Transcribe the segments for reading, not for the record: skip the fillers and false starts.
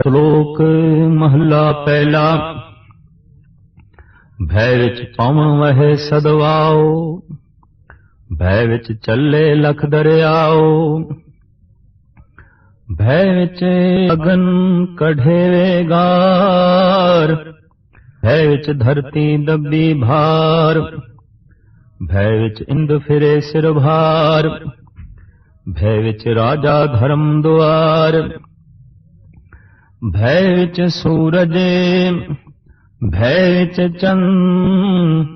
ਸ਼ਲੋਕ ਮਹੱਲਾ ਪਹਿਲਾ। ਭੈ ਵਿੱਚ ਪਵਨ ਵਹੈ ਸਦਵਾਓ, ਭੈ ਵਿੱਚ ਚੱਲੇ ਲਖ ਦਰਿਆਓ। ਭੈ ਵਿੱਚ ਅਗਨ ਕਢੇ ਗਾਰ, ਭੈ ਵਿੱਚ ਧਰਤੀ ਦੱਬੀ ਭਾਰ। ਭੈ ਵਿੱਚ ਇੰਦ ਫਿਰੇ ਸਿਰ ਭਾਰ, ਭੈ ਵਿੱਚ ਰਾਜਾ ਧਰਮ ਦੁਆਰ। ਭੈ ਵਿੱਚ ਸੂਰਜ, ਭੈ ਵਿੱਚ ਚੰਦ,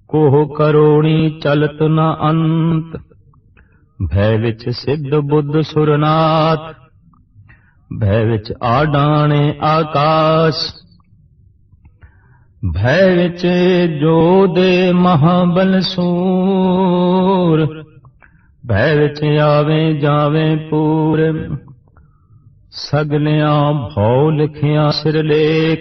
ਕੋਹ ਕਰੋੜੀ ਚਲਤ ਨ ਅੰਤ। ਭੈ ਵਿੱਚ ਸਿੱਧ ਬੁੱਧ ਸੁਰਨਾਥ, ਭੈ ਵਿੱਚ ਆਡਾਣੇ ਆਕਾਸ਼। ਭੈ ਵਿੱਚ ਜੋਧੇ ਮਹਾਬਲ ਸੂਰ, ਭੈ ਵਿੱਚ ਆਵੇ ਜਾਵੇ ਪੂਰ। ਸਗਲਿਆਂ ਭਉ ਲਿਖਿਆ ਸਿਰਲੇਖ,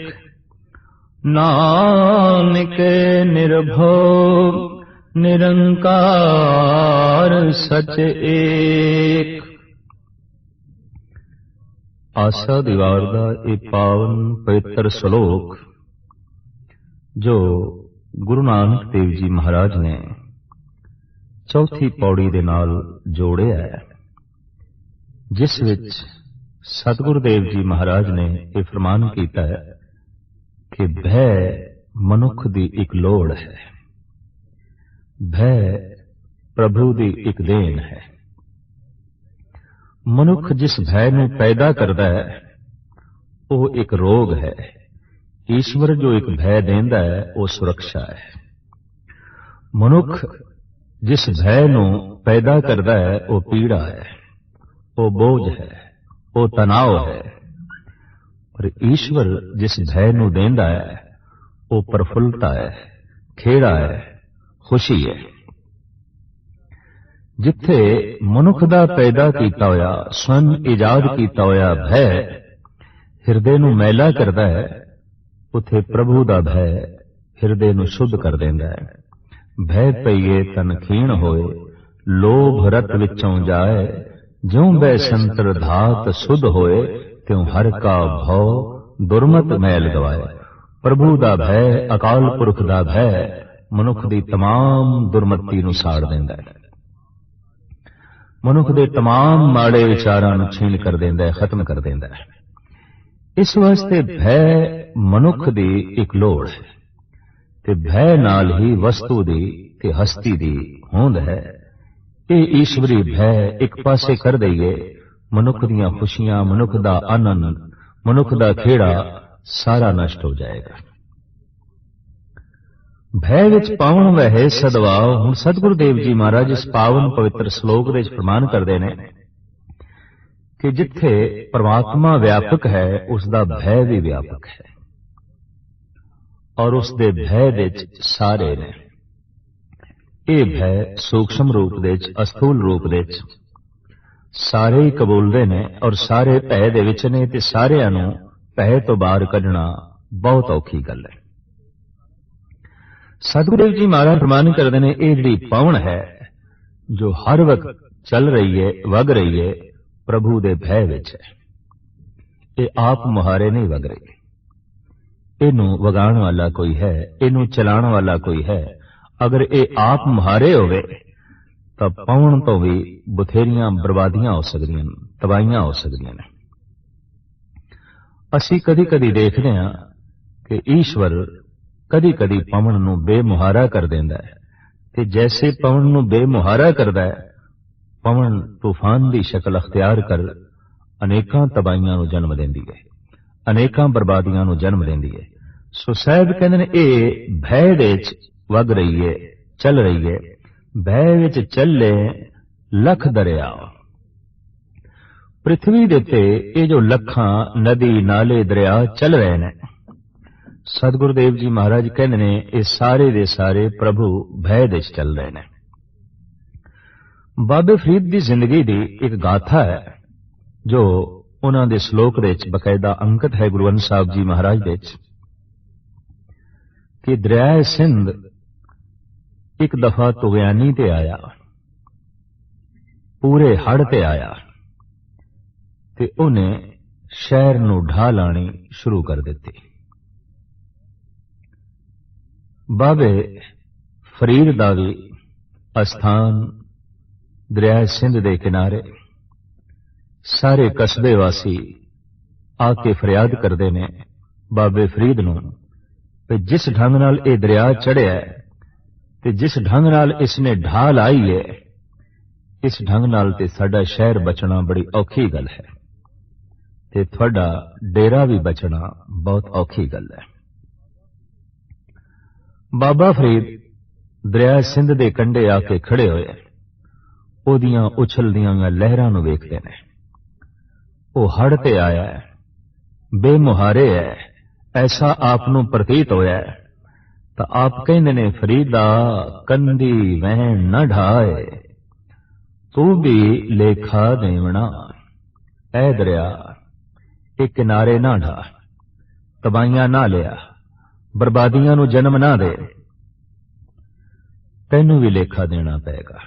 ਨਾਨਕ ਨਿਰਭਉ ਨਿਰੰਕਾਰ ਸਚ ਏਕ। ਆਸਾ ਦੀ ਵਾਰ ਦਾ ਇਹ ਪਾਵਨ ਪਵਿੱਤਰ ਸ਼ਲੋਕ ਜੋ ਗੁਰੂ ਨਾਨਕ ਦੇਵ ਜੀ ਮਹਾਰਾਜ ਨੇ ਚੌਥੀ ਪੌੜੀ ਦੇ ਨਾਲ ਜੋੜਿਆ ਹੈ, ਜਿਸ ਵਿੱਚ ਸਤਿਗੁਰੂ ਦੇਵ ਜੀ ਮਹਾਰਾਜ ਨੇ ਇਹ ਫਰਮਾਨ ਕੀਤਾ ਹੈ ਕਿ ਭੈ ਮਨੁੱਖ ਦੀ ਇੱਕ ਲੋੜ ਹੈ, ਭੈ ਪ੍ਰਭੂ ਦੀ ਇੱਕ ਦੇਣ ਹੈ। ਮਨੁੱਖ ਜਿਸ ਭੈ ਨੂੰ ਪੈਦਾ ਕਰਦਾ ਹੈ ਉਹ ਇੱਕ ਰੋਗ ਹੈ। ਈਸ਼ਵਰ ਜੋ ਇੱਕ ਭੈ ਦੇਂਦਾ ਹੈ ਉਹ ਸੁਰੱਖਿਆ ਹੈ। ਮਨੁੱਖ ਜਿਸ ਭੈ ਨੂੰ ਪੈਦਾ ਕਰਦਾ ਹੈ ਉਹ ਪੀੜਾ ਹੈ, ਉਹ ਬੋਝ ਹੈ, ਉਹ ਤਣਾਅ ਹੈ। ਪਰ ਈਸ਼ਵਰ ਜਿਸ ਭੈ ਨੂੰ ਦੇਂਦਾ ਹੈ ਉਹ ਪ੍ਰਫੁੱਲਤਾ ਹੈ, ਖੇੜਾ ਹੈ, ਖੁਸ਼ੀ ਹੈ। ਜਿੱਥੇ ਮਨੁੱਖ ਦਾ ਪੈਦਾ ਕੀਤਾ ਹੋਇਆ, ਸਵੰ ਇਜਾਦ ਕੀਤਾ ਹੋਇਆ ਭੈ ਹਿਰਦੇ ਨੂੰ ਮੈਲਾ ਕਰਦਾ ਹੈ, ਉੱਥੇ ਪ੍ਰਭੂ ਦਾ ਭੈ ਹਿਰਦੇ ਨੂੰ ਸ਼ੁੱਧ ਕਰ ਦਿੰਦਾ ਹੈ। ਭੈ ਪਈਏ ਤਨ ਖੀਣ ਹੋਏ, ਲੋਭ ਰਤ ਵਿੱਚੋਂ ਜਾਏ। ਜਿਉ ਬੈ ਸੰਤਰ ਧਾਤ ਸੁਧ ਹੋਏ, ਤਿਉ ਹਰ ਕਾ ਭਉ ਦੁਰਮਤ ਮੈਲ ਗਵਾਏ। ਪ੍ਰਭੂ ਦਾ ਭੈ, ਅਕਾਲ ਪੁਰਖ ਦਾ ਭੈ ਮਨੁੱਖ ਦੀ ਤਮਾਮ ਦੁਰਮਤੀ ਨੂੰ ਸਾੜ ਦਿੰਦਾ ਹੈ, ਮਨੁੱਖ ਦੇ ਤਮਾਮ ਮਾੜੇ ਵਿਚਾਰਾਂ ਨੂੰ ਛੀਣ ਕਰ ਦਿੰਦਾ ਹੈ, ਖਤਮ ਕਰ ਦਿੰਦਾ ਹੈ। ਇਸ ਵਾਸਤੇ ਭੈ ਮਨੁੱਖ ਦੀ ਇੱਕ ਲੋੜ ਹੈ, ਤੇ ਭੈ ਨਾਲ ਹੀ ਵਸਤੂ ਦੀ ਤੇ ਹਸਤੀ ਦੀ ਹੋਂਦ ਹੈ। ਇਹ ਈਸ਼ਵਰੀ ਭੈ ਇੱਕ ਪਾਸੇ ਕਰ ਦਈਏ, ਮਨੁੱਖ ਦੀਆਂ ਖੁਸ਼ੀਆਂ, ਮਨੁੱਖ ਦਾ ਆਨੰਦ, ਮਨੁੱਖ ਦਾ ਖੇੜਾ ਸਾਰਾ ਨਸ਼ਟ ਹੋ ਜਾਏਗਾ। ਭੈ ਵਿੱਚ ਪਾਵਨ ਵਹਿ ਸਦਵਾਓ। ਹੁਣ ਸਤਿਗੁਰੂ ਦੇਵ ਜੀ ਮਹਾਰਾਜ ਇਸ ਪਾਵਨ ਪਵਿੱਤਰ ਸ਼ਲੋਕ ਵਿੱਚ ਫਰਮਾਨ ਕਰਦੇ ਨੇ ਕਿ ਜਿੱਥੇ ਪਰਮਾਤਮਾ ਵਿਆਪਕ ਹੈ ਉਸ ਦਾ ਭੈ ਵੀ ਵਿਆਪਕ ਹੈ, ਔਰ ਉਸ ਦੇ ਭੈ ਵਿੱਚ ਸਾਰੇ ਨੇ। ਇਹ ਭੈ ਸੂਖਸ਼ਮ ਰੂਪ ਦੇ ਵਿੱਚ, ਅਸਥੂਲ ਰੂਪ ਦੇ ਵਿੱਚ ਸਾਰੇ ਹੀ ਕਬੂਲਦੇ ਨੇ, ਔਰ ਸਾਰੇ ਭੈ ਦੇ ਵਿੱਚ ਨੇ, ਤੇ ਸਾਰਿਆਂ ਨੂੰ ਭੈ ਤੋਂ ਬਾਹਰ ਕੱਢਣਾ ਬਹੁਤ ਔਖੀ ਗੱਲ ਹੈ। ਸਤਿਗੁਰੂ ਦੇਵ ਜੀ ਮਹਾਰਾਜ ਫਰਮਾਨ ਕਰਦੇ ਨੇ, ਇਹ ਜਿਹੜੀ ਪਵਨ ਹੈ ਜੋ ਹਰ ਵਕਤ ਚੱਲ ਰਹੀ ਹੈ, ਵਗ ਰਹੀ ਹੈ, ਪ੍ਰਭੂ ਦੇ ਭੈ ਵਿੱਚ ਹੈ। ਇਹ ਆਪ ਮੁਹਾਰੇ ਨਹੀਂ ਵਗ ਰਹੀ, ਇਹਨੂੰ ਵਗਾਉਣ ਵਾਲਾ ਕੋਈ ਹੈ, ਇਹਨੂੰ ਚਲਾਉਣ ਵਾਲਾ ਕੋਈ ਹੈ। ਅਗਰ ਇਹ ਆਪ ਮੁਹਾਰੇ ਹੋਵੇ ਤਾਂ ਪਵਨ ਤੋਂ ਵੀ ਬਥੇਰੀਆਂ ਬਰਬਾਦੀਆਂ ਹੋ ਸਕਦੀਆਂ ਨੇ, ਤਬਾਹੀਆਂ ਹੋ ਸਕਦੀਆਂ ਨੇ। ਅਸੀਂ ਕਦੀ ਕਦੀ ਦੇਖਦੇ ਹਾਂ ਕਿ ਈਸ਼ਵਰ ਕਦੀ ਕਦੀ ਪਵਨ ਨੂੰ ਬੇਮੁਹਾਰਾ ਕਰ ਦਿੰਦਾ ਹੈ, ਤੇ ਜੈਸੇ ਪਵਨ ਨੂੰ ਬੇਮੁਹਾਰਾ ਕਰਦਾ ਹੈ, ਪਵਨ ਤੂਫਾਨ ਦੀ ਸ਼ਕਲ ਅਖਤਿਆਰ ਕਰ ਅਨੇਕਾਂ ਤਬਾਹੀਆਂ ਨੂੰ ਜਨਮ ਦਿੰਦੀ ਹੈ, ਅਨੇਕਾਂ ਬਰਬਾਦੀਆਂ ਨੂੰ ਜਨਮ ਦਿੰਦੀ ਹੈ। ਸੋ ਸਾਹਿਬ ਕਹਿੰਦੇ ਨੇ ਇਹ ਭੈ ਦੇ ਵਿੱਚ ਵਗ ਰਹੀ ਹੈ, ਚੱਲ ਰਹੀ ਹੈ। ਭੈ ਵਿੱਚ ਚੱਲੇ ਲਖ ਦਰਿਆ। ਪ੍ਰਿਥਵੀ ਦੇ ਉੱਤੇ ਇਹ ਜੋ ਲੱਖਾਂ ਨਦੀ ਨਾਲੇ ਦਰਿਆ ਚੱਲ ਰਹੇ ਨੇ, ਸਤਿਗੁਰੂ ਦੇਵ ਜੀ ਮਹਾਰਾਜ ਕਹਿੰਦੇ ਨੇ ਇਹ ਸਾਰੇ ਦੇ ਸਾਰੇ ਪ੍ਰਭੂ ਭੈ ਦੇ ਵਿੱਚ ਚੱਲ ਰਹੇ ਨੇ। ਬਾਬੇ ਫਰੀਦ ਦੀ ਜ਼ਿੰਦਗੀ ਦੀ ਇੱਕ ਗਾਥਾ ਹੈ ਜੋ ਉਹਨਾਂ ਦੇ ਸ਼ਲੋਕ ਦੇ ਵਿੱਚ ਬਕਾਇਦਾ ਅੰਕਿਤ ਹੈ ਗੁਰੂ ਗ੍ਰੰਥ ਸਾਹਿਬ ਜੀ ਮਹਾਰਾਜ ਦੇ ਵਿੱਚ, ਕਿ ਦਰਿਆ ਸਿੰਧ ਇੱਕ ਦਫਾ ਤੁਗਿਆਨੀ ਤੇ ਆਇਆ, ਪੂਰੇ ਹੜ ਤੇ ਆਇਆ, ਤੇ ਉਹਨੇ शहर नूं ढाह लाणी शुरू कर दिती। बाबे फरीद दा भी अस्थान दरिया सिंध दे किनारे, सारे कस्बे वासी आके फरियाद करते ने बाबे फरीद नूं कि जिस ढंग नाल ये दरिया चढ़िया है ते जिस ढंग नाल इसने ढाह लाई है, इस ढंग नाल ते साडा शहर बचना बड़ी औखी गल है ते तुहाडा डेरा भी बचना बहुत औखी गल है। बाबा फरीद दरिया सिंध दे कंढे आके खड़े होए, ओदियां उछलदियां लहरां नूं वेखदे ने। ओ हड़ ते आया है, बेमुहारे है, ऐसा आपनूं प्रतीत होया है। तो आप कहंदे ने फरीदा कंदी वहन न ढाए, तू भी लेखा देवना। ऐ दरिया एक किनारे ना ढा, तबाइयां ना लिया, बर्बादियां नूं जन्म ना दे, तैनू भी लेखा देना पेगा।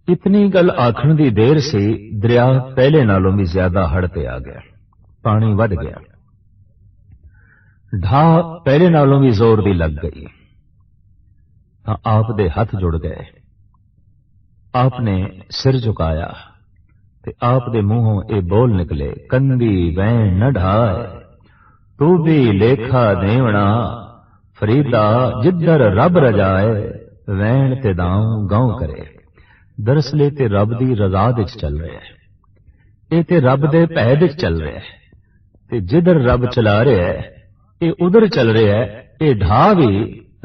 इतनी गल आखण दी देर से दरिया पहले नालों भी ज्यादा हड़ ते आ गया, पानी वध गया, ढाह पहले नालों भी जोर दी लग गई। हाँ आप दे हाथ जुड़ गए, आपने सिर झुकाया ते आप दे मुंहों ए बोल निकले, कंदी वैन न ढाए, तू भी लेखा देवना। फरीदा जिधर रब रजाए, वैन ते दाऊं गांव करे। दरअसल ते रब दी रजा दे चल रहा है, ये ते रब दे भय दे चल रहा है, ते जिधर रब चला रहा है ये उधर चल रहा है। ये ढाह भी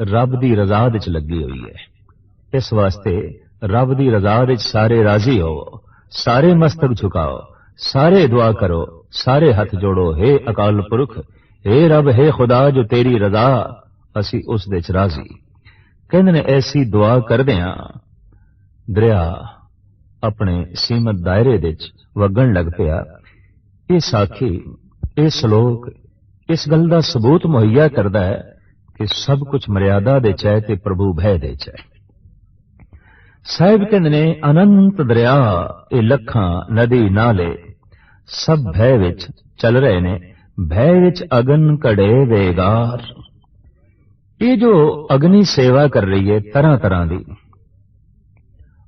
रब दी रजा दे लगी हुई है। इस वास्ते रब दी रजा दे सारे राजी हो, सारे मस्तक झुकाओ, सारे दुआ करो, सारे हथ जोड़ो, हे अकाल पुरख, हे रब, हे खुदा, जो तेरी रजा असी उस दे च राजी। कहंदे ने ऐसी दुआ करदियां दरिया अपने सीमत दायरे दे च वगण लग पिया। ये साखी, ये सलोक इस गल का सबूत मुहैया करता है कि सब कुछ मर्यादा दे च है ते प्रभु भय दे च है। साहिब कहंदे ने अनंत दरिया, ये लखां नदी नाले सब भय विच चल रहे ने, भय विच अगन कड़े वेगार। ये जो अग्नि सेवा कर रही है तरह तरह की,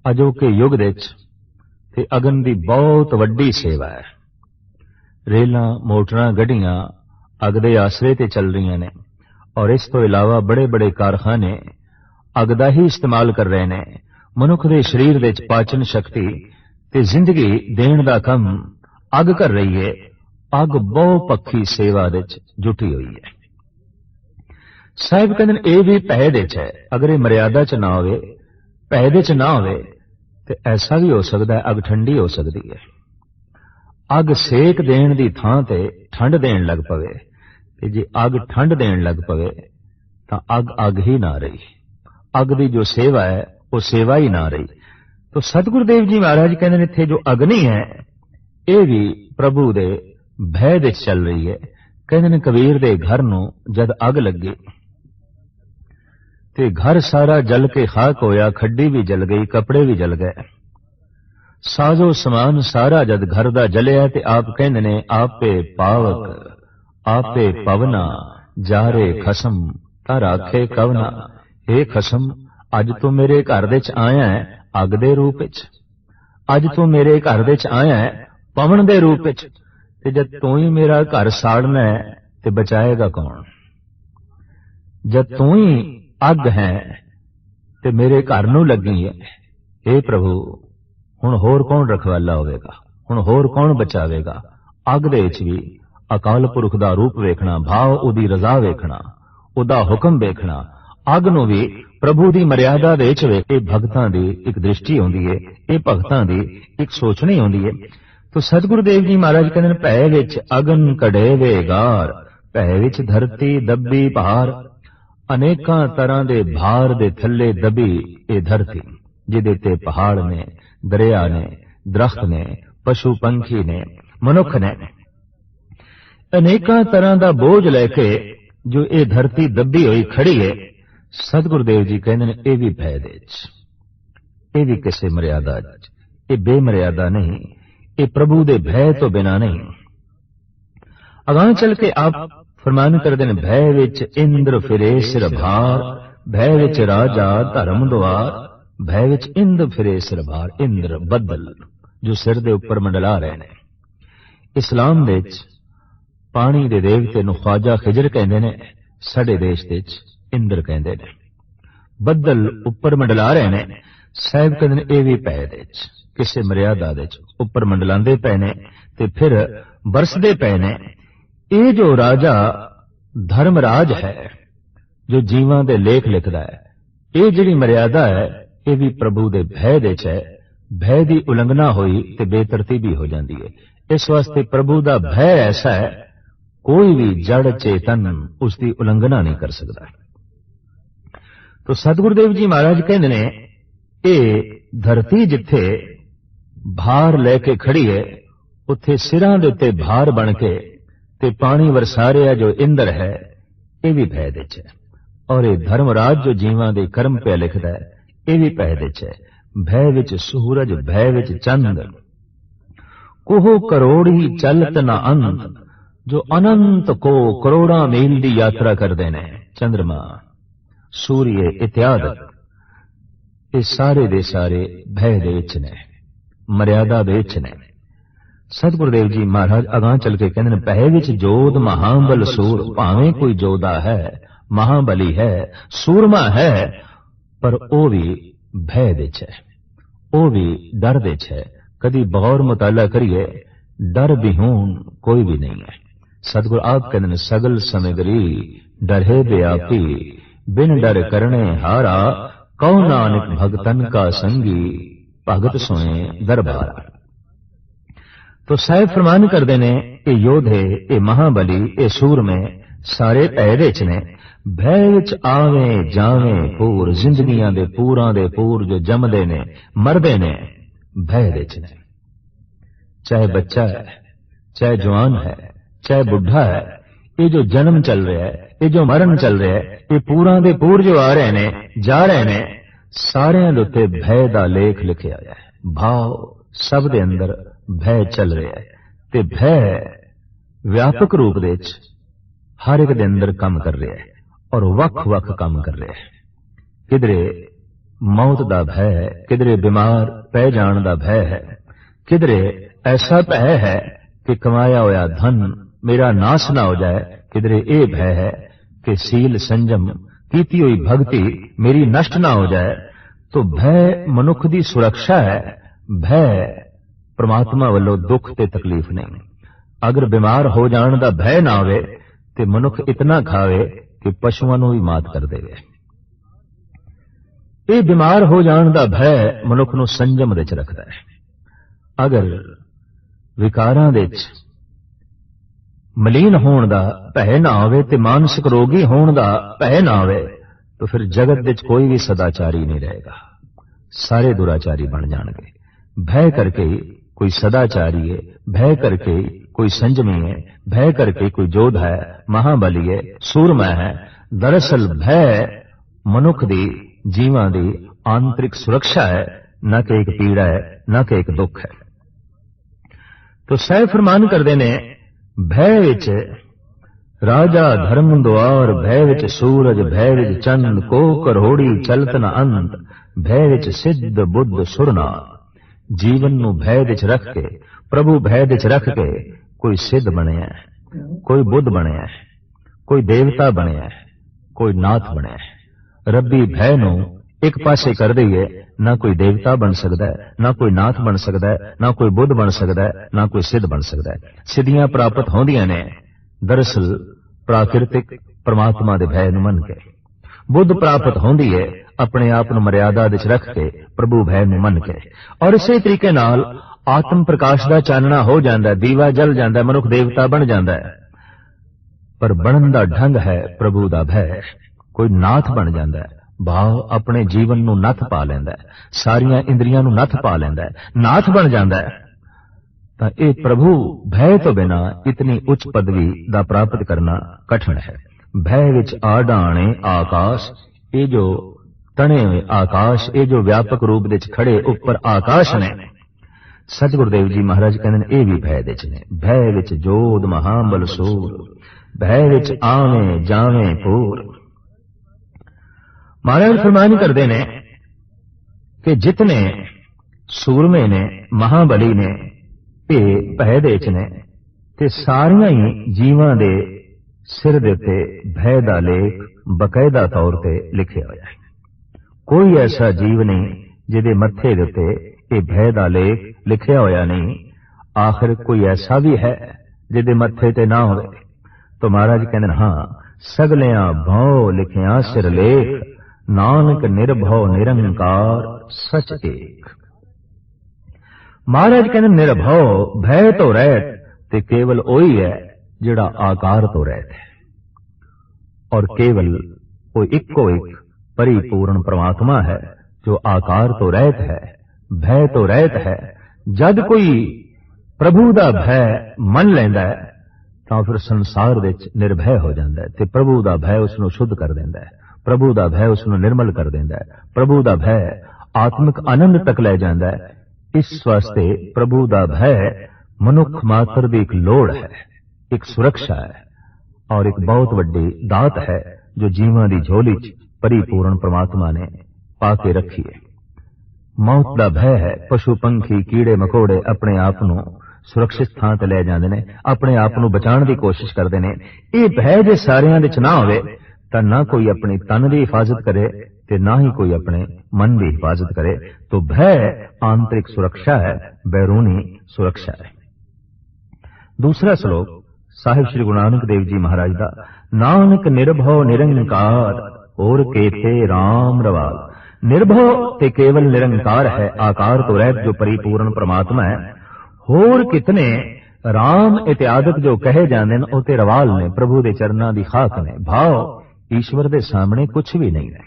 अजोके युग दे ते अगन दी बहुत वड्डी सेवा है। रेलां मोटरां गड्डियां अग दे आसरे ते चल रही ने, और इस तो इलावा बड़े बड़े कारखाने अग दा ही इस्तेमाल कर रहे ने। मनुख दे शरीर दे पाचन शक्ति ते जिंदगी देण दा कम अग कर रही है। अग बहु पक्षी सेवा दे जुटी हुई है। साहिब कहंदे ये भी भय दे च है, अगर ये मर्यादा च ना होवे, भय दे च ना होवे, ते ऐसा भी हो सकता है अग ठंडी हो सकती है। अग सेक देण दी थां ते ठंड देण लग पवे, ते जे अग ठंड देण लग पवे तां अग ही ना रही। अग दी जो सेवा है वो सेवा ही ना रही। तो सतगुरुदेव जी महाराज कहंदे ने इत्थे जो अग्नि है ये भी प्रभु दे भय दे चल रही है। कहंदे ने कबीर दे घर नूं जद अग लगी ते घर सारा जल के खाक होया, खड्डी भी जल गई, कपड़े भी जल गए, साजो समान सारा जद घर दा जलिया। ते आप कहंदे ने आपे पावक आपे पवना, जारे खसम तर आखे कवना। हे खसम, अज तू मेरे घर दे च आया है अग दे रूप विच, अज तू मेरे घर दे च आया है पवन दे रूप विच, ते जद तू ही मेरा घर साड़ना है ते बचाएगा कौन? जद तू ही अग है ते मेरे घर नूं लगी है, हे प्रभु हुण होर कौन रखवाला होवेगा, हुण होर कौन बचावेगा? अग दे विच भी अकाल पुरख दा रूप वेखना, भाव उदी रजा वेखना, उदा हुक्म वेखना, अग नूं भी प्रभु दी मर्यादा दे विच वेख के भगतां दी एक दृष्टि होंदी है, ये भगतां दी एक सोचनी होंदी है। तो सतगुरुदेव जी महाराज कहंदे भय विच अगन कड़े वेगार, भय विच धरती दबी भार। अनेकां तरह दे भार दे थल्ले दबी ये धरती, जिदे ते पहाड़ ने, दरिया ने, दरख्त ने, पशु पंखी ने, मनुख ने, अनेकां तरह दा बोझ लैके जो ये धरती दबी हुई खड़ी है। सतगुरुदेव जी कहंदे ने ये भी भय दे च, ये भी किसी मर्यादा च, ये बेमर्यादा नहीं, ये प्रभु दे भय तो बिना नहीं। अगां चल के आप फरमान करते हैं, भय विच इंद्र फिरे सिर भार, भय विच राजा धर्म द्वार, भय विच इंद्र फिरे सिर भार। इंद्र बदल जो सिर दे उपर मंडला रहे ने। इस्लाम दे विच पानी दे देवते नूं ख्वाजा खिजर कहंदे ने, साडे देश दे विच इंद्र कहंदे ने। बदल उपर मंडला रहे ने, साहिब कहंदे ने इह वी भय दे विच किसे मर्यादा दे विच उपर मंडलांदे पए ने ते फिर बरसदे पए ने। ਇਹ जो राजा धर्मराज है, जो जीवां दे लेख लिखदा है, ਇਹ ਜਿਹੜੀ मर्यादा है, ਇਹ भी प्रभु दे भय दे च है। भय की उलंघना हुई तो बेतरतीबी हो जाती है। इस वास्ते प्रभु का भय ऐसा है, कोई भी जड़ चेतन उसकी उलंघना नहीं कर सकता। तो सतगुरुदेव जी महाराज कहते ने, ये धरती जिथे भार लैके खड़ी है, उत्थे सिरां दे उत्ते भार बन के ते पानी वरसा रहा जो इंद्र है, ये भी भय दे च है। और ये धर्मराज जो जीवां दे कर्म पे लिखदा है, ये भी भय दे च है। भय विच सूरज भय विच चंद, कोहो करोड़ी चलत न अंत, जो अनंत को करोड़ा मील की यात्रा करते हैं। चंद्रमा सूर्य इत्यादि ये सारे दे सारे भय दे विच ने, मर्यादा दे विच ने। सतगुरुदेव जी महाराज अगां चल के कहते हैं, भय विच जोध महाबल सूर, भावें कोई जोधा है महाबली है सूरमा है, पर ओ भी भय दे च है, ओ भी डर दे च है। कदी गौर मुताला करिए, डर बिहून कोई भी नहीं है। सतगुरु आप कहते हैं, सगल समगरी डरे व्यापी, बिन डर करने हारा, कौ नानक भगतन का संगी, भगत सोए दरबारा। तो साहिब फरमान करते ने, ये योधे ये महाबली ये सूर में सारे भय दे च ने। भय विच आवे जावे पूर, जिंदगियां दे पूरां दे पूर जो जमदे ने मरदे ने, भय दे च ने। चाहे बच्चा है, चाहे जवान है, चाहे बुढ़ा है, ये जो जन्म चल रहा है, ये जो मरण चल रहा है, ये पूरां दे पूर जो आ रहे ने जा रहे ने, सारियां दे उत्ते भय दा लेख लिखिया होया है। भाव सब दे अंदर भय चल रहा है, ते भय व्यापक रूप दे विच हर एक दे अंदर काम कर रहा है और वख वख काम कर रहा है। किधरे मौत दा भय है, किधरे बीमार पै जाण दा भय है, किधरे ऐसा भय है कि कमाया होया धन मेरा नाश ना हो जाए, किधरे ये भय है कि सील संजम कीती हुई भक्ति मेरी नष्ट ना हो जाए। तो भय मनुख दी सुरक्षा है, भय परमात्मा वालों दुख ते तकलीफ नहीं। अगर बीमार हो जाने का भय ना आवे ते मनुख इतना खावे कि पशुओं को भी मात कर देवे। ये बीमार हो जाने का भय मनुख को संजम दे च रखता है। अगर विकारां दे च मलीन होने का भय ना आवे ते मानसिक रोगी होने का भय ना आवे, तो फिर जगत दे च कोई भी सदाचारी नहीं रहेगा, सारे दुराचारी बन जाएंगे। भय करके कोई सदाचारी है, भय करके कोई संजमी है, भय करके कोई जोधा है, महाबली है, सूरमा है। दरअसल भय मनुख दी जीवां दी आंतरिक सुरक्षा है, न कि एक पीड़ा है, न कि एक दुख है। तो साहिब फरमान करते ने, भय विच राजा धर्म द्वार, भय विच सूरज भय विच चंद, को करोड़ी चलत न अंत, भय विच सिद्ध बुद्ध सुरनाथ। जीवन नू भय विच रख के, प्रभु भय विच रख के कोई सिद्ध बनया है, कोई बुद्ध बनया है, कोई देवता बनया है, कोई नाथ बनया है। रब्बी भय नू एक पासे कर दईए, ना कोई देवता बन सकता है, ना कोई नाथ बन सकता है, ना कोई बुद्ध बन सकता है, ना कोई सिद्ध बन सकता है। सिद्धियां प्राप्त होंदियां ने दरअसल प्राकृतिक परमात्मा दे भय नू मन के। बुद्ध प्राप्त होंदी है अपने आप नू मर्यादा विच रख के, प्रभु भय नू मन के। और इसे तरीके नाल आत्म प्रकाश दा चानना हो जाता है, दीवा जल जाता है, मनुख देवता बन जाता है। पर बनन दा ढंग है प्रभु दा भय। कोई नाथ बन जाता है, भाव अपने जीवन नू नथ पा लैंदा है, सारियां इंद्रियां नू नथ पा लैंदा है, नाथ बन जाता है। तां ये प्रभु भय तो बिना इतनी उच्च पदवी दा प्राप्त करना कठिन है। भय विच आडाणे आकाश, ये जो तने हुए आकाश, ये जो व्यापक रूप विच खड़े ऊपर आकाश ने, सच गुरुदेव जी महाराज कहते हैं, ये भी भय दे ने। भय विच जोध महाबल सूर, भय विच आवे जावे पूर। महाराज फरमान करते ने कि जितने सूरमे ने, महाबली ने, ये भय दे ने, ते सारियां ही जीवां दे सिर दे उत्ते भय दा लेख बकायदा तौर ते लिखिया होया है। कोई ऐसा जीव नहीं जिहदे मत्थे दे उत्ते ये भय दा लेख लिखिया होया नहीं। आखिर कोई ऐसा भी है जिहदे मत्थे ते ना होवे? तो महाराज कहंदे हाँ, सगलियां भौ लिखिया सिर लेख, नानक निर्भौ निरंकार सच एक। महाराज कहंदे निर्भौ भय तो रहत ते केवल ओही है जिहड़ा आकार तो रहत है, और केवल वो इक्को एक परिपूर्ण परमात्मा है जो आकार तो रहत है, भय तो रहत है। जद कोई प्रभु दा भय मन लैंदा है तां फिर संसार विच निर्भय हो जांदा है, ते प्रभु दा भय उसनूं शुद्ध कर दिंदा है, प्रभु दा भय उसनूं निर्मल कर दिंदा है, प्रभु दा भय आत्मिक आनंद तक ले जांदा है। इस वास्ते प्रभु दा भय मनुख मात्र दी एक लोड़ है, एक सुरक्षा है, और एक बहुत वड्डी दात है जो जीवां दी झोली च परिपूर्ण परमात्मा ने पाके रखी है। मौत दा भय है, पशु पंखी कीड़े मकोड़े अपने आप नूं सुरक्षित थां ते ले जांदे ने, अपने आप नूं बचाउण दी कोशिश करदे ने। ये भय जे सारियां दे च ना होवे तां ना कोई अपनी तन दी हिफाजत करे ते ना ही कोई अपने मन की हिफाजत करे। तो भय आंतरिक सुरक्षा है, बैरूनी सुरक्षा है। दूसरा श्लोक साहिब श्री गुरु नानक देव जी महाराज दा, नानक निर्भौ निरंकार और केते राम रवाल। निर्भौ ते केवल निरंकार है, आकार तो रहत जो परिपूर्ण परमात्मा है। होर कितने राम इत्यादक जो कहे जाते हैं उते रवाल ने, प्रभु दे चरनां दी खाक ने। भाव ईश्वर दे सामने कुछ भी नहीं है,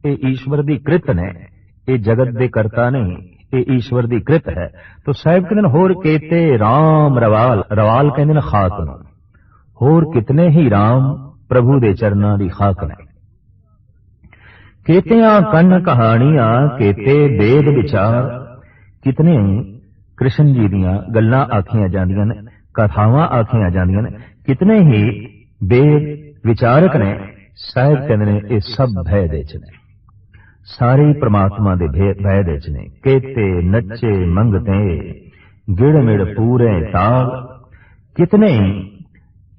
ये ईश्वर दी कृत ने, ये जगत दे करता नहीं, ये ईश्वर दी कृत है। तो साहिब कहते होर केते राम रवाल, रवाल कहते ने खाक नूं, होर कितने ही राम प्रभु दे चरनां दी खाक ने। केतियां कन कहानियां केते वेद विचार, कितने कृष्ण जी दियां गल्लां आखियां जांदियां ने, कथावां आखियां जांदियां ने, कितने ही वेद विचारक ने। साहिब कहते ने ये सब भय दे च ने, सारे परमात्मा दे भय दे च ने। केते नच्चे मंगते गिड़ मिड़ पूरे ताल, कितने ही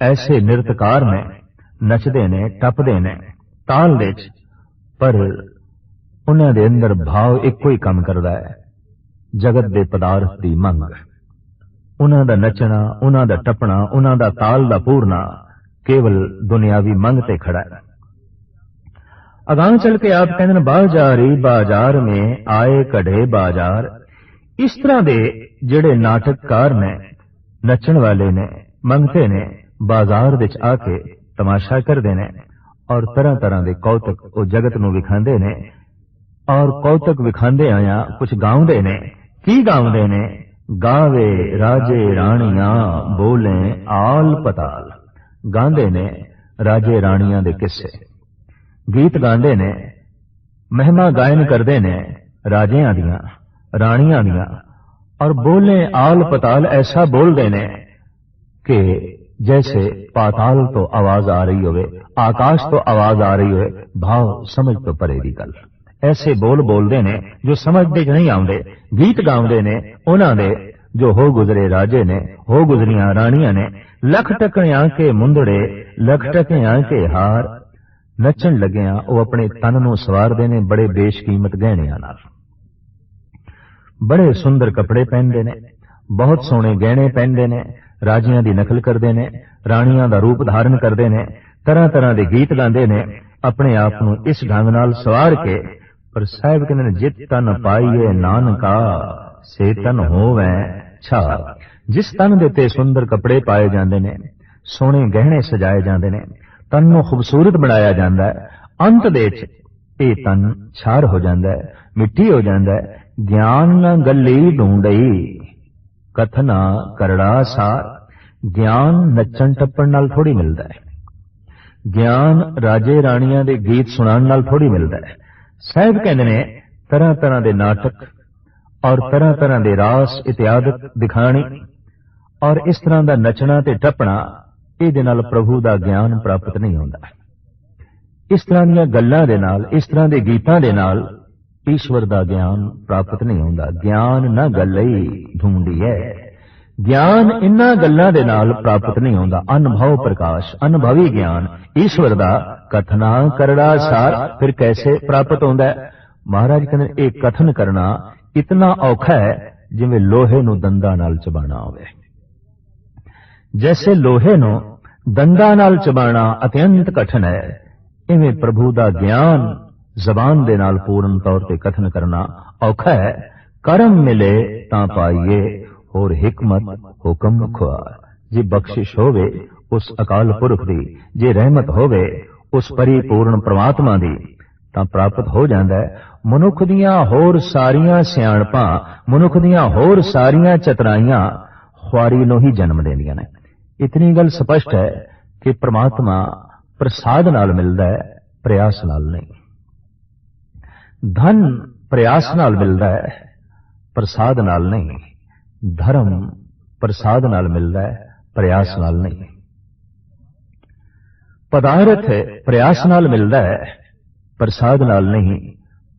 ऐसे नृत्यकार ने, नचदे ने टपदे ने ताल दे च, पर उन्हां दे अंदर भाव इक्को ही काम करदा है, जगत दे पदार्थ दी मंग। उन्हां दा नचना, उन्हां दा टपना, उन्हां दा ताल दा पूरना केवल दुनियावी मंग ते खड़ा है। अगां चल के आप कहते हैं बाजारी बाजार में आए कढ़े बाजार। इस तरह दे जेड़े नाटककार ने, नचण वाले ने, मंगते ने, बाजार विच आके तमाशा करदे ने और तरह तरह के कौतक वो जगत नूं विखांदे ने। और कौतक विखांदे आया कुछ गाउंदे ने। की गाउंदे ने? गावे राजे राणियां बोले आल पताल। गांदे ने राजे राणियां दे किस्से, गीत गांदे ने, महिमा गायन करदे ने राजियां दियां, राणियां दियां, और बोले आल पताल ऐसा बोलदे ने कि जैसे पाताल तो आवाज आ रही होवे, आकाश तो आवाज आ रही होवे, भाव समझ तो परे दी गल। ऐसे बोल बोलदे ने जो समझदे नहीं आउंदे। गीत गाउंदे ने उन्हां दे जो हो गुजरे राजे ने, हो गुजरियां राणियां ने। लख टकियां के मुंदड़े, लख टकियां के हार। नचन लगियां वो अपने तन नूं सवारदे ने बड़े बेशकीमत गहणियां नाल। बड़े सुंदर कपड़े पहनदे ने, बहुत सोहणे गहणे पहनदे ने, राजियां दी नकल करदे ने, राणियां दा रूप धारण करदे ने, तरह तरह दे गीत गांदे ने, अपने आप नूं इस ढंग नाल सवार के। पर साहिब कहंदे ने जित तन पाईए नानका से तन होवे छाल। जिस तन दे ते सुंदर कपड़े पाए जांदे ने, सोहणे गहणे सजाए जांदे ने, तन नूं खूबसूरत बनाया जांदा है, अंत दे च ये तन छार हो जांदा है, मिट्टी हो जांदा है। ज्ञान न गली ढूंढई कथना करड़ा सार। ज्ञान नचन टप्पण नाल थोड़ी मिलदा है, ज्ञान राजे राणियां दे गीत सुनाण नाल थोड़ी मिलदा है। साहिब कहंदे ने तरह तरह दे नाटक और तरह तरह के रास इत्यादि दिखाने और इस तरह का नचना ते टपना, इहदे नाल प्रभु का ज्ञान प्राप्त नहीं होता। इस तरह दी गल्लां दे नाल, इस तरह के गीतां दे नाल ईश्वर का ज्ञान प्राप्त नहीं होता। ज्ञान न गल्लई ढूंढी है, ज्ञान इन्हां गल्लां दे नाल प्राप्त नहीं होता। अनुभव प्रकाश, अनुभवी ज्ञान ईश्वर का कथना करड़ा सार फिर कैसे प्राप्त होता है? महाराज कहते एक कथन करना इतना औखा है जिवें लोहे नूं दंदां नाल चबाना होवे। जैसे लोहे नूं दंदां नाल चबाना अत्यंत कठिन है, इवें प्रभु का ज्ञान जबान दे नाल पूर्ण तौर ते कथन करना औखा है। करम मिले तां पाइए, होर हिकमत हुक्म खुआर। जे बख्शिश होवे उस अकाल पुरख दी, जे रहमत होवे उस परिपूर्ण परमात्मा दी, तां प्राप्त हो जांदा है। मनुख दियां होर सारियां सियाणपां, मनुख दियां होर सारियां चतुराइयां ख्वारी नूं ही जन्म देंदियां ने। इतनी गल स्पष्ट है कि परमात्मा प्रसाद नाल मिलदा है, प्रयास नाल नहीं। धन प्रयास नाल मिलदा है, प्रसाद नाल नहीं। धर्म प्रसाद नाल मिलदा है, प्रयास नाल नहीं। पदार्थ प्रयास नाल मिलदा है, प्रसाद नाल नहीं।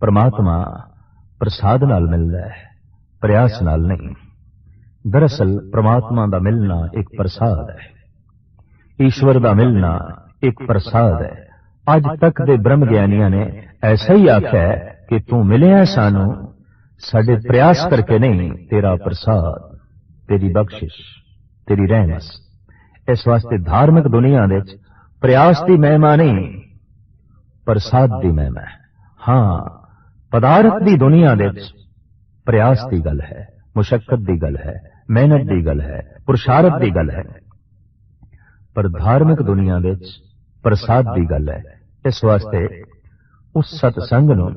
परमात्मा प्रसाद नाल मिलदा है, प्रयास नाल नहीं। दरअसल परमात्मा का मिलना एक प्रसाद है, ईश्वर का मिलना एक प्रसाद है। अज तक दे ब्रह्म ज्ञानियों ने ऐसा ही आख्या है कि तू मिलिया सानू साडे प्रयास करके नहीं, तेरा प्रसाद, तेरी बख्शिश, तेरी रहमत। इस वास्ते धार्मिक दुनिया दे प्रयास की महिमा नहीं, प्रसाद की महिमा है। हाँ, पदार्थ की दुनिया दे प्रयास की गल है, मुशक्कत की गल है, मेहनत की गल है, पुरुषार्थ की गल है, पर धार्मिक दुनिया दे प्रसाद की गल है। इस वास्ते उस सतसंग नूं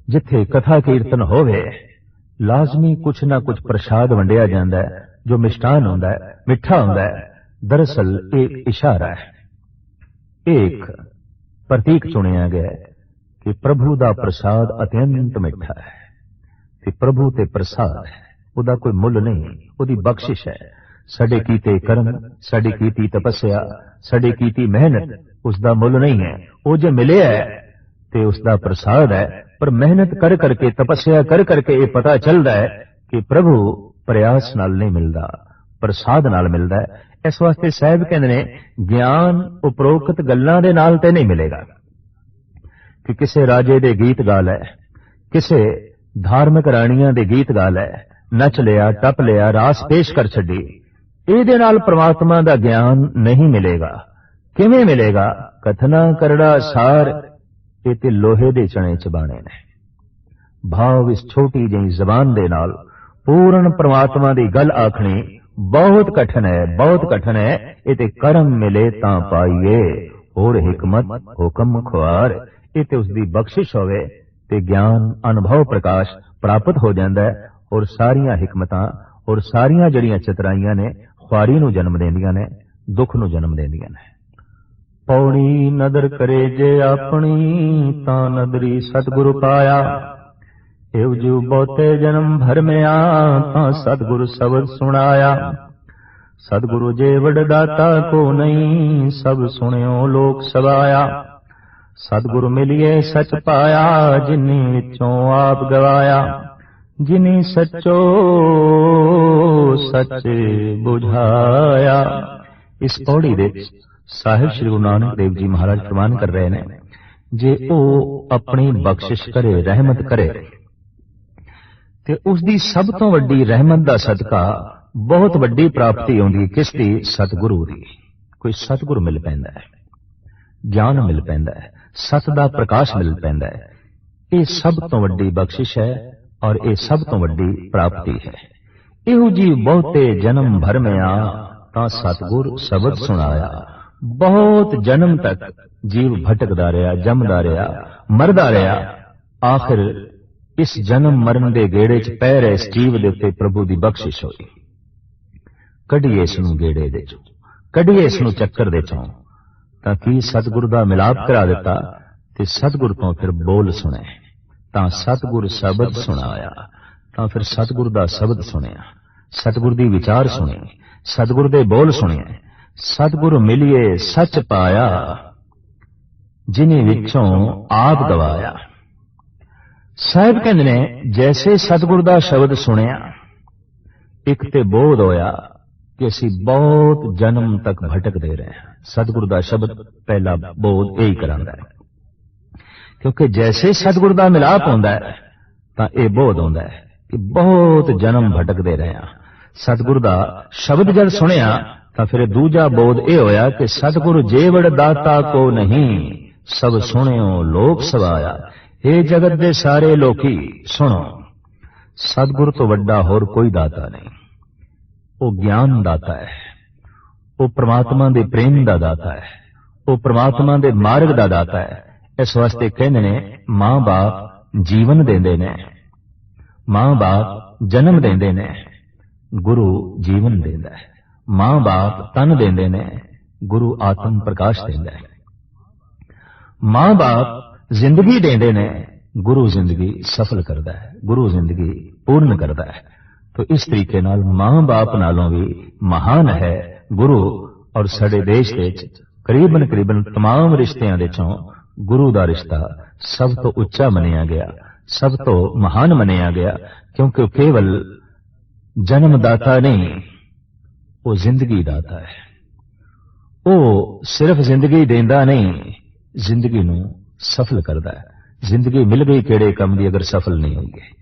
जिथे कथा कीर्तन होवे लाजमी कुछ ना कुछ प्रसाद वंडिया जाता है, जो मिष्टान होंदा है, मिठा होंदा है। दरअसल एक इशारा है, एक प्रतीक चुनिया गया कि प्रभु का प्रसाद अत्यंत मिठा है। कि प्रभु ते प्रसाद है, उदा कोई मुल नहीं, उदी बख्शिश है। सडे कीते कर्म, सडी कीती तपस्या, सडी कीती मेहनत उसका मुल नहीं है। वो जो मिले है ते उसका प्रसाद है। पर मेहनत कर करके, तपस्या कर करके ये पता चलता है कि प्रभु प्रयास नाल नहीं मिलता, प्रसाद नाल मिलता है। इस वास्ते साहब कहते ने ज्ञान उपरोक्त गल्लां दे नाल ते नहीं मिलेगा कि किसे राजे दे गीत गा लै, किसे धार्मिक राणियां दे गीत गा लै, नच लिया, टप लिया, रास पेश कर छड्डी, इहदे नाल परमात्मा दा ज्ञान नहीं मिलेगा। किवें मिलेगा? कथना करड़ा सार ये ते लोहे दे चने चबाने ने। भाव इस छोटी जी जबान दे नाल पूर्ण परमात्मा दी गल आखनी बहुत कठिन है, बहुत कठिन है। ये ते कर्म मिले तां पाइए, होर हिकमत हुक्म खुआर। ये ते उसदी बख्शिश होवे ते ज्ञान अनुभव प्रकाश प्राप्त हो जाता है। और सारियां हिकमतां और सारियां जड़ियां चतुराइयां ने ख्वारी नूं जन्म देंदियां ने, दुख नूं जन्म देंदियां ने। पौड़ी नदर करे जे अपनी, तां नदरी सतगुरु पाया। एव जीव बहुते जन्म भर में तां सतगुरु शब्द सुनाया। सतगुरु जे वडदाता को नहीं, सब सुनियो लोक सवाया। सतगुरु मिलिए सच पाया, जिन्नी विचों आप गवाया। जिन्नी सचो सच बुझाया। इस पौड़ी दे साहिब श्री गुरु नानक देव जी महाराज फरमान कर रहे हैं, जे ओ अपनी बख्शिश करे, रहमत करे, ते उसदी सब तो वड्डी रहमत दा सदका बहुत वड्डी प्राप्ति होंदी किसदी? सतगुरु दी। कोई सतगुरु मिल पैंदा है, ज्ञान मिल पैंदा है, सत दा प्रकाश मिल पैंदा है। ये सब तो वड्डी बख्शिश है और ये सब तो वड्डी प्राप्ति है। इहो जी बहुते जन्म भर में तां सतगुर शब्द सुनाया। बहुत जन्म तक जीव भटकदा रहा, जमदा रहा, मरदा रहा। आखिर इस जन्म मरण दे गेड़े च पै रहे इस जीव दे उत्ते प्रभु दी बख्शिश होई। कढिए इसनूं गेड़े दे चों, कढिए इसनूं चक्कर दे चों, तां कि सतगुरु दा मिलाप करा दिता ते सतगुरु तो फिर बोल सुने। ਤਾਂ ਸਤਿਗੁਰ ਸ਼ਬਦ ਸੁਣਾਇਆ। ਤਾਂ ਫਿਰ ਸਤਿਗੁਰ ਦਾ ਸ਼ਬਦ ਸੁਣਿਆ, ਸਤਿਗੁਰ ਦੀ ਵਿਚਾਰ ਸੁਣੀ, ਸਤਿਗੁਰ ਦੇ ਬੋਲ ਸੁਣੇ। ਸਤਿਗੁਰ ਮਿਲਿਏ ਸੱਚ ਪਾਇਆ, ਜਿਨੇ ਵਿੱਚੋਂ ਆਪ ਗਵਾਇਆ। ਸਾਹਿਬ ਕਹਿੰਦੇ ਨੇ ਜੈਸੇ ਸਤਿਗੁਰ ਦਾ ਸ਼ਬਦ ਸੁਣਿਆ, ਇੱਕ ਤੇ ਬੋਧ ਹੋਇਆ ਕਿ ਅਸੀਂ ਬਹੁਤ ਜਨਮ ਤੱਕ ਭਟਕਦੇ ਰਹੇ ਹਾਂ। ਸਤਿਗੁਰ ਦਾ ਸ਼ਬਦ ਪਹਿਲਾ ਬੋਧ ਇਹੀ ਕਰਾਂਦਾ ਹੈ, ਕਿਉਂਕਿ ਜੈਸੇ ਸਤਿਗੁਰ ਦਾ ਮਿਲਾਪ ਹੁੰਦਾ ਹੈ ਤਾਂ ਇਹ ਬੋਧ ਹੁੰਦਾ ਹੈ ਕਿ ਬਹੁਤ ਜਨਮ ਭਟਕਦੇ ਰਹੇ ਹਾਂ। ਸਤਿਗੁਰ ਦਾ ਸ਼ਬਦ ਜਦ ਸੁਣਿਆ ਤਾਂ ਫਿਰ ਦੂਜਾ ਬੋਧ ਇਹ ਹੋਇਆ ਕਿ ਸਤਿਗੁਰ ਜੇਵੜ ਦਾਤਾ ਕੋ ਨਹੀਂ, ਸਭ ਸੁਣਿਓ ਲੋਕ ਸਵਾਇਆ। ਇਹ ਜਗਤ ਦੇ ਸਾਰੇ ਲੋਕੀ ਸੁਣੋ, ਸਤਿਗੁਰ ਤੋਂ ਵੱਡਾ ਹੋਰ ਕੋਈ ਦਾਤਾ ਨਹੀਂ। ਉਹ ਗਿਆਨ ਦਾਤਾ ਹੈ, ਉਹ ਪ੍ਰਮਾਤਮਾ ਦੇ ਪ੍ਰੇਮ ਦਾ ਦਾਤਾ ਹੈ, ਉਹ ਪ੍ਰਮਾਤਮਾ ਦੇ ਮਾਰਗ ਦਾ ਦਾਤਾ ਹੈ। ਇਸ ਵਾਸਤੇ ਕਹਿੰਦੇ ਨੇ ਮਾਂ ਬਾਪ ਜੀਵਨ ਦਿੰਦੇ ਨੇ, ਮਾਂ ਬਾਪ ਜਨਮ ਦਿੰਦੇ ਨੇ, ਗੁਰੂ ਜੀਵਨ ਦਿੰਦਾ ਹੈ। ਮਾਂ ਬਾਪ ਤਨ ਦਿੰਦੇ ਨੇ, ਗੁਰੂ ਆਤਮ ਪ੍ਰਕਾਸ਼ ਦਿੰਦਾ ਹੈ। ਮਾਂ ਬਾਪ ਜ਼ਿੰਦਗੀ ਦਿੰਦੇ ਨੇ, ਗੁਰੂ ਜ਼ਿੰਦਗੀ ਸਫਲ ਕਰਦਾ ਹੈ, ਗੁਰੂ ਜ਼ਿੰਦਗੀ ਪੂਰਨ ਕਰਦਾ ਹੈ। तो इस तरीके नाल मां बाप नालों भी महान है गुरु। और साडे देश विच करीबन करीबन तमाम रिश्तियां दे चों गुरु दा रिश्ता सब तो उच्चा मनिया गया, सब तो महान मनिया गया, क्योंकि वो केवल जन्मदाता नहीं, वो जिंदगी दाता है। वो सिर्फ जिंदगी देंदा नहीं, जिंदगी नूं सफल करदा है। जिंदगी मिल गई केड़े कम दी अगर सफल नहीं होगी।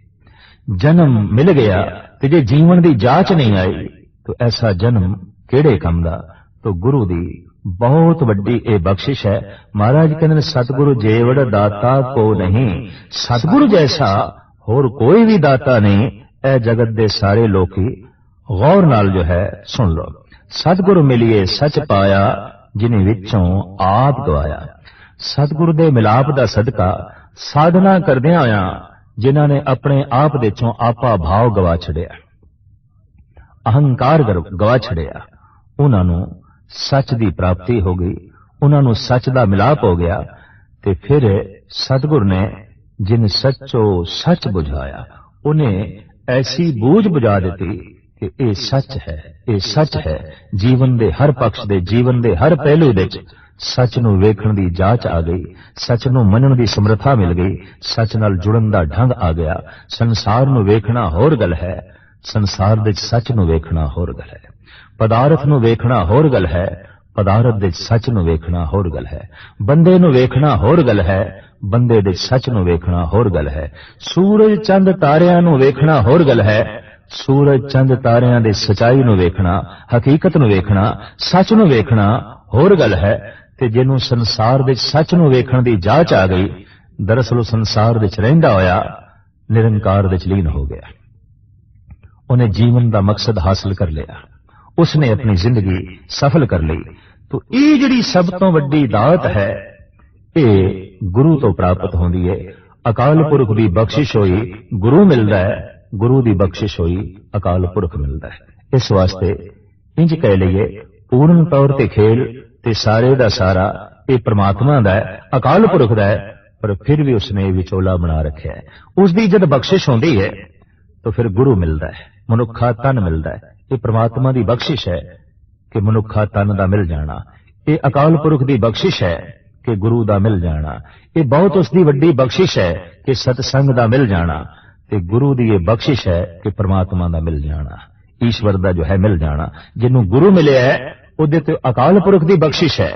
जन्म मिल गया ते जे जीवन दी जांच नहीं आई तो ऐसा जन्म केड़े कम दा। तो गुरु दी बहुत वड्डी ए बख्शिश है। महाराज कहते सतगुरु जेवड़ दाता को नहीं, सतगुरु जैसा होर कोई भी दाता नहीं। ए जगत दे सारे लोकी गौर नाल जो है सुन लो। सतगुरु मिलिए सच पाया, जिन्हें विचों आप गवाया। सतगुरु दे मिलाप दा सदका साधना करदियां होया जिन्हां ने अपने आप दे चों आपा भाव गवा छड़िया, अहंकार गवा छड़िया, उन्हां नूं सच दी प्राप्ति हो गई, उन्हां नूं सच दा मिलाप हो गया। ते फिर सतगुर ने जिन सचो सच बुझाया, उन्हें ऐसी बूझ बुझा दी कि ये सच है, ये सच है। जीवन दे हर पक्ष दे, जीवन दे हर पहलू दे सच नूं वेखण दी जांच आ गई, सच नूं मनण दी समर्था मिल गई, सच नाल जुड़न दा ढंग आ गया। संसार नूं वेखना होर गल है, संसार दे सच नूं वेखना होर गल है। पदार्थ नूं वेखना होर गल है, पदार्थ दे सच नूं वेखना होर गल है। बंदे नूं वेखना होर गल है, बंदे दे सच नूं वेखना होर गल है। सूरज चंद तारियां नूं वेखना होर गल है, सूरज चंद तारियां दे सच्चाई नूं वेखना, हकीकत नूं वेखना, सच नूं वेखना होर गल है। ते जिन्हों संसार दे सच नूं वेखण दी जांच आ गई, दरअसल संसार दे रहिंदा होया निरंकार दे लीन हो गया। उन्हें जीवन दा मकसद हासिल कर लिया, उसने अपनी जिंदगी सफल कर ली। तो ये जिहड़ी सब तो वड्डी दात है, ये गुरु तो प्राप्त होंदी है। अकाल पुरख दी बख्शिश होई गुरु मिलदा है, गुरु दी बख्शिश होई अकाल पुरख मिलदा है। इस वास्ते इंज कह लईए पूर्ण तौर ते खेल ते सारे दा सारा ये परमात्मा दा है, अकाल पुरख दा है। पर फिर भी उसने विचोला बना रखा है। उसकी जब बख्शिश होती है तो फिर गुरु मिलता है, मनुखा तन मिलता है। ये परमात्मा की बख्शिश है कि मनुखा तन दा मिल जाना। ये अकाल पुरख की बख्शिश है कि गुरु दा मिल जाना। ये बहुत उसकी वड्डी बख्शिश है कि सतसंग दा मिल जाना। ते गुरु की ये बख्शिश है कि परमात्मा दा मिल जाना, ईश्वर दा जो है मिल जाना। जिन्हों गुरु मिले है उहदे ते अकाल पुरख की बख्शिश है,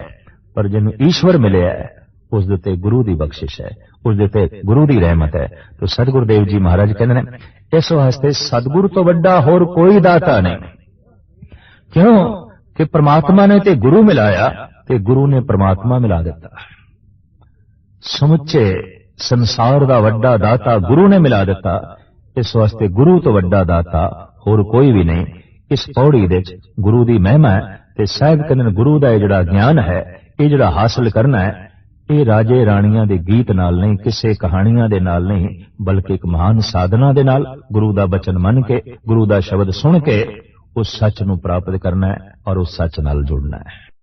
पर जिन्हों ईश्वर मिले है उस दे गुरु की बख्शिश है, उस दे गुरु की रहमत है। तो सतगुरुदेव जी महाराज कहते हैं इस वास्ते सतगुरु तो वड्डा होर कोई दाता नहीं। क्यों कि परमात्मा ने ते गुरु मिलाया ते गुरु ने परमात्मा मिला दिता। समुचे संसार दा वड्डा दाता गुरु ने मिला दिता। इस वास्ते गुरु तो वड्डा दाता होर कोई भी नहीं। इस पौड़ी दे गुरु की महिमा है। ते साहिब कहते गुरु का जिहड़ा ज्ञान है, ये जिहड़ा हासिल करना है, ये राजे राणियां दे गीत नाल नहीं, किसे कहानियां दे नाल नहीं, बल्कि एक महान साधना दे नाल, गुरु दा बचन मन के, गुरु दा शब्द सुन के उस सच नूं प्राप्त करना है और उस सच नाल जुड़ना है।